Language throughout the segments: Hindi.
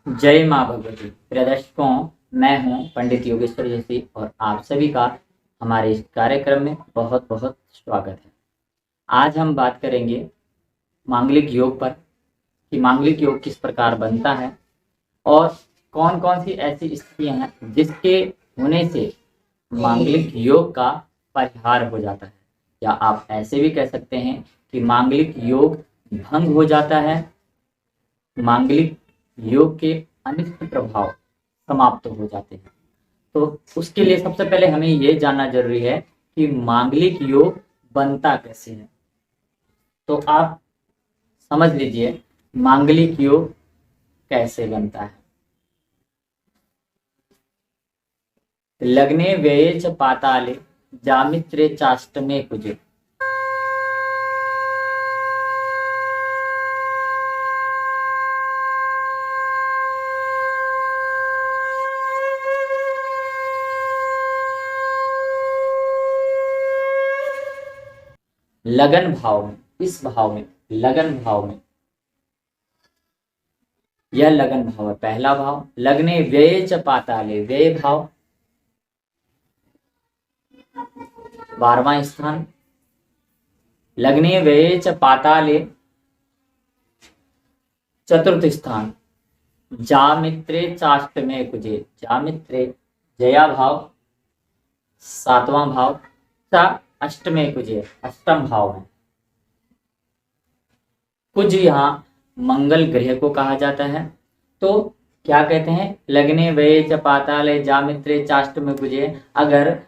जय माँ भगवती। प्रिय दर्शकों, मैं हूँ पंडित योगेश्वर जोशी और आप सभी का हमारे इस कार्यक्रम में बहुत बहुत स्वागत है। आज हम बात करेंगे मांगलिक योग पर कि मांगलिक योग किस प्रकार बनता है और कौन कौन सी ऐसी स्थितियाँ हैं जिसके होने से मांगलिक योग का परिहार हो जाता है, या आप ऐसे भी कह सकते हैं कि मांगलिक योग भंग हो जाता है, मांगलिक योग के अनिष्ट प्रभाव समाप्त हो जाते हैं। तो उसके लिए सबसे पहले हमें ये जानना जरूरी है कि मांगलिक योग बनता कैसे है। तो आप समझ लीजिए मांगलिक योग कैसे बनता है। लग्ने व्यये च पाताले जामित्रे चाष्टमे कुजे। लगन भाव में, इस भाव में, लगन भाव में, यह लगन भाव है, पहला भाव। लग्ने व्यये च पाताले, व्यय भाव 12वां स्थान। लग्ने व्यये च पाताले चतुर्थ स्थान। जामित्रे चाष्टमे कुजे, जामित्रे जया भाव 7वां भाव। चा अष्टमे कुजे, अष्टम भाव में। कुज यहाँ मंगल ग्रह को कहा जाता है। तो क्या कहते हैं, लग्ने व्यये च पाताले जामित्रे चाष्टमे कुजे। अगर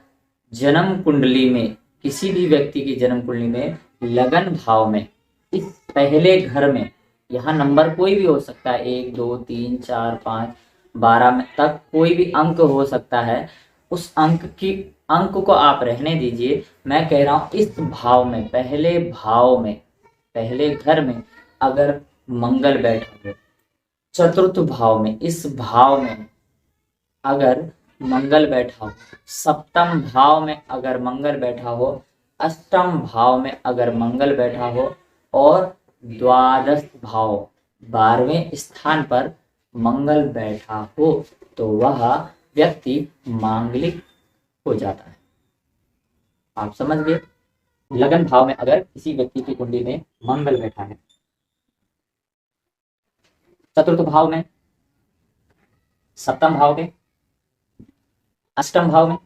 जन्म कुंडली में, किसी भी व्यक्ति की जन्म कुंडली में लगन भाव में, इस पहले घर में, यहाँ नंबर कोई भी हो सकता है, 1 2 3 4 5 12 में तक कोई भी अंक हो सकता है। उस अंक को आप रहने दीजिए। मैं कह रहा हूं इस भाव में, पहले भाव में, पहले घर में अगर मंगल बैठा हो, चतुर्थ भाव में, इस भाव में अगर मंगल बैठा हो, सप्तम भाव में अगर मंगल बैठा हो, अष्टम भाव में अगर मंगल बैठा हो, और द्वादश भाव 12वें स्थान पर मंगल बैठा हो, तो वह व्यक्ति मांगलिक हो जाता है। आप समझ गए। लगन भाव में अगर किसी व्यक्ति की कुंडली में मंगल बैठा है, चतुर्थ भाव में, सप्तम भाव में, अष्टम भाव में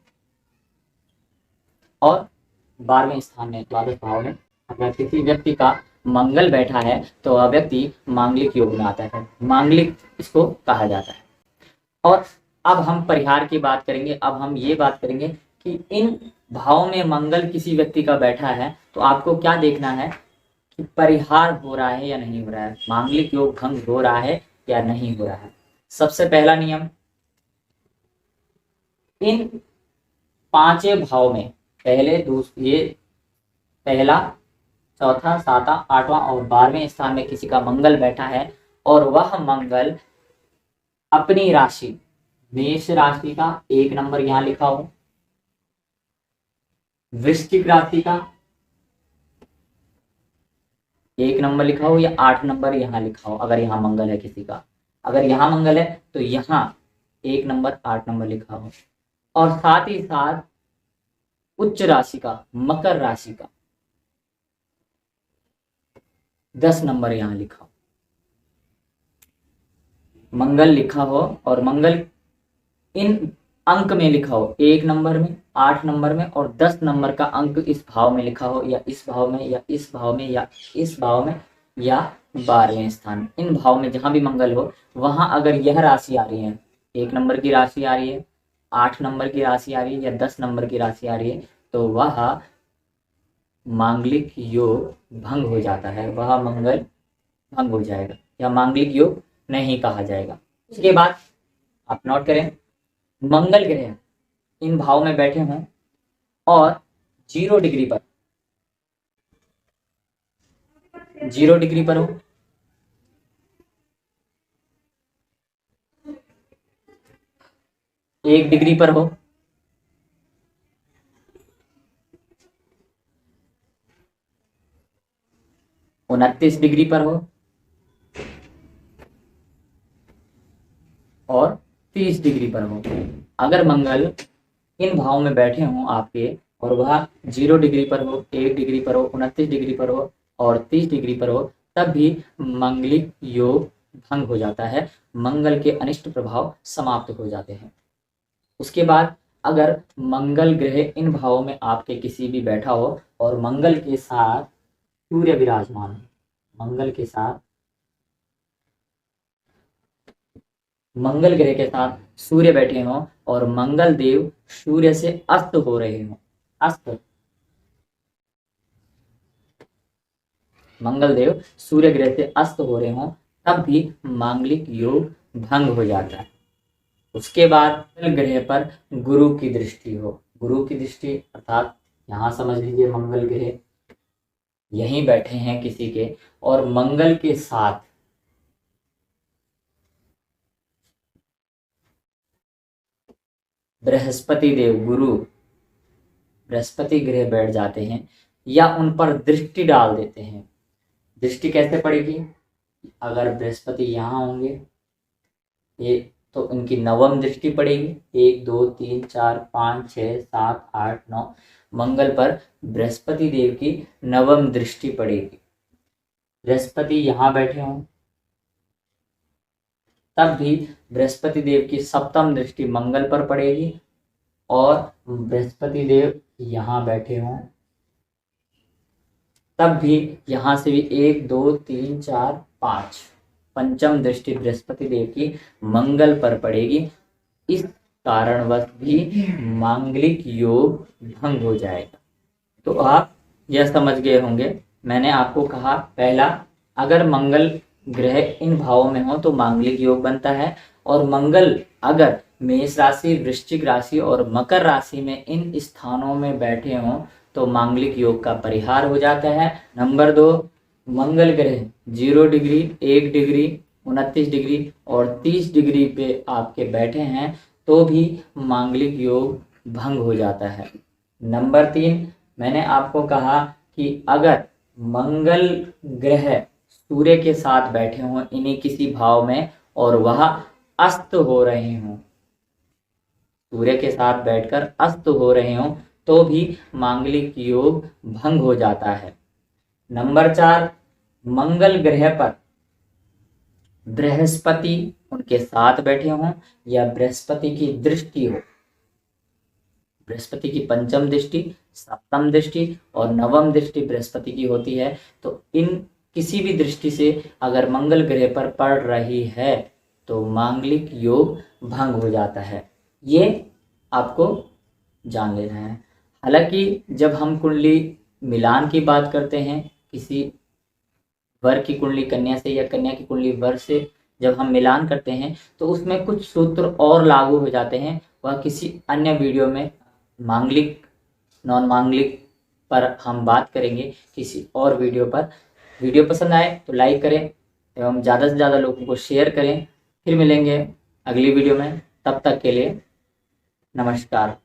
और 12वें स्थान में, द्वादश भाव में अगर किसी व्यक्ति का मंगल बैठा है, तो वह व्यक्ति मांगलिक योग में आता है, मांगलिक इसको कहा जाता है। और अब हम परिहार की बात करेंगे। अब हम ये बात करेंगे कि इन भाव में मंगल किसी व्यक्ति का बैठा है, तो आपको क्या देखना है कि परिहार हो रहा है या नहीं हो रहा है, मांगलिक योग भंग हो रहा है या नहीं हो रहा है। सबसे पहला नियम, इन पांचों भाव में, पहले ये पहला, चौथा, सातवां, आठवां और 12वें स्थान में किसी का मंगल बैठा है, और वह मंगल अपनी राशि, मेष राशि का 1 नंबर यहां लिखा हो, वृश्चिक राशि का 1 नंबर लिखा हो, या 8 नंबर यहां लिखा हो। अगर यहां मंगल है किसी का, अगर यहां मंगल है तो यहां 1 नंबर 8 नंबर लिखा हो, और साथ ही साथ उच्च राशि का, मकर राशि का 10 नंबर यहां लिखा हो, मंगल लिखा हो, और मंगल इन अंक में लिखा हो, 1 नंबर में, 8 नंबर में और 10 नंबर का अंक इस भाव में लिखा हो, या इस भाव में, या इस भाव में, या इस भाव में, या 12वें स्थान, इन भाव में जहां भी मंगल हो, वहां अगर यह राशि आ रही है, 1 नंबर की राशि आ रही है, 8 नंबर की राशि आ रही है, या 10 नंबर की राशि आ रही है, तो वह मांगलिक योग भंग हो जाता है, वह मंगल भंग हो जाएगा, या मांगलिक योग नहीं कहा जाएगा। उसके बाद आप नोट करें, मंगल ग्रह इन भाव में बैठे हों और 0 डिग्री पर, 0 डिग्री पर हो, 1 डिग्री पर हो, 29 डिग्री पर हो, और 30 डिग्री पर हो। अगर मंगल इन भावों में बैठे हों आपके और वह 0 डिग्री पर हो, 1 डिग्री पर हो, 29 डिग्री पर हो और 30 डिग्री पर हो, तब भी मांगलिक योग भंग हो जाता है, मंगल के अनिष्ट प्रभाव समाप्त हो जाते हैं। उसके बाद अगर मंगल ग्रह इन भावों में आपके किसी भी बैठा हो और मंगल के साथ सूर्य विराजमान हो, मंगल ग्रह के साथ सूर्य बैठे हों और मंगल देव सूर्य से अस्त हो रहे हों, मंगल देव सूर्य ग्रह से अस्त हो रहे हों, तब भी मांगलिक योग भंग हो जाता है। उसके बाद मंगल ग्रह पर गुरु की दृष्टि हो, गुरु की दृष्टि अर्थात यहाँ समझ लीजिए मंगल ग्रह यहीं बैठे हैं किसी के और मंगल के साथ बृहस्पति देव गुरु बृहस्पति ग्रह बैठ जाते हैं या उन पर दृष्टि डाल देते हैं। दृष्टि कैसे पड़ेगी? अगर बृहस्पति यहाँ होंगे ये तो उनकी नवम दृष्टि पड़ेगी, 1 2 3 4 5 6 7 8 9, मंगल पर बृहस्पति देव की नवम दृष्टि पड़ेगी। बृहस्पति यहाँ बैठे हों तब भी बृहस्पति देव की सप्तम दृष्टि मंगल पर पड़ेगी और बृहस्पति देव यहाँ बैठे हों तब भी यहाँ से भी 1 2 3 4 5 पंचम दृष्टि बृहस्पति देव की मंगल पर पड़ेगी। इस कारणवश भी मांगलिक योग भंग हो जाएगा। तो आप यह समझ गए होंगे, मैंने आपको कहा पहला, अगर मंगल ग्रह इन भावों में हो तो मांगलिक योग बनता है और मंगल अगर मेष राशि, वृश्चिक राशि और मकर राशि में इन स्थानों में बैठे हों तो मांगलिक योग का परिहार हो जाता है। नंबर 2, मंगल ग्रह 0 डिग्री, 1 डिग्री, 29 डिग्री और 30 डिग्री पे आपके बैठे हैं तो भी मांगलिक योग भंग हो जाता है। नंबर 3, मैंने आपको कहा कि अगर मंगल ग्रह सूर्य के साथ बैठे हों इन्हीं किसी भाव में और वह अस्त हो रहे हों, सूर्य के साथ बैठकर अस्त हो रहे हों तो भी मांगलिक योग भंग हो जाता है। नंबर 4, मंगल ग्रह पर बृहस्पति उनके साथ बैठे हों या बृहस्पति की दृष्टि हो, बृहस्पति की पंचम दृष्टि, सप्तम दृष्टि और नवम दृष्टि बृहस्पति की होती है, तो इन किसी भी दृष्टि से अगर मंगल ग्रह पर पड़ रही है तो मांगलिक योग भंग हो जाता है। ये आपको जान लेना है। हालांकि जब हम कुंडली मिलान की बात करते हैं, किसी वर की कुंडली कन्या से या कन्या की कुंडली वर से जब हम मिलान करते हैं तो उसमें कुछ सूत्र और लागू हो जाते हैं, वह किसी अन्य वीडियो में मांगलिक नॉन मांगलिक पर हम बात करेंगे किसी और वीडियो पर। वीडियो पसंद आए तो लाइक करें एवं ज़्यादा से ज़्यादा लोगों को शेयर करें। फिर मिलेंगे अगली वीडियो में, तब तक के लिए नमस्कार।